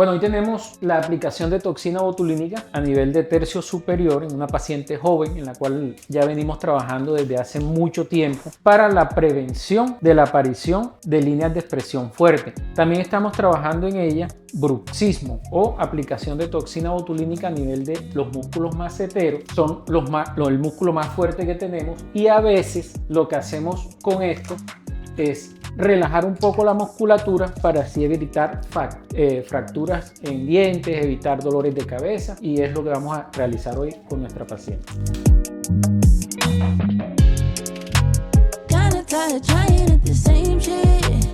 Bueno, hoy tenemos la aplicación de toxina botulínica a nivel de tercio superior en una paciente joven en la cual ya venimos trabajando desde hace mucho tiempo para la prevención de la aparición de líneas de expresión fuerte. También estamos trabajando en ella bruxismo o aplicación de toxina botulínica a nivel de los músculos maceteros, son el músculo más fuerte que tenemos, y a veces lo que hacemos con esto es relajar un poco la musculatura para así evitar fracturas en dientes, evitar dolores de cabeza, y es lo que vamos a realizar hoy con nuestra paciente. Kinda tired trying at the same shit.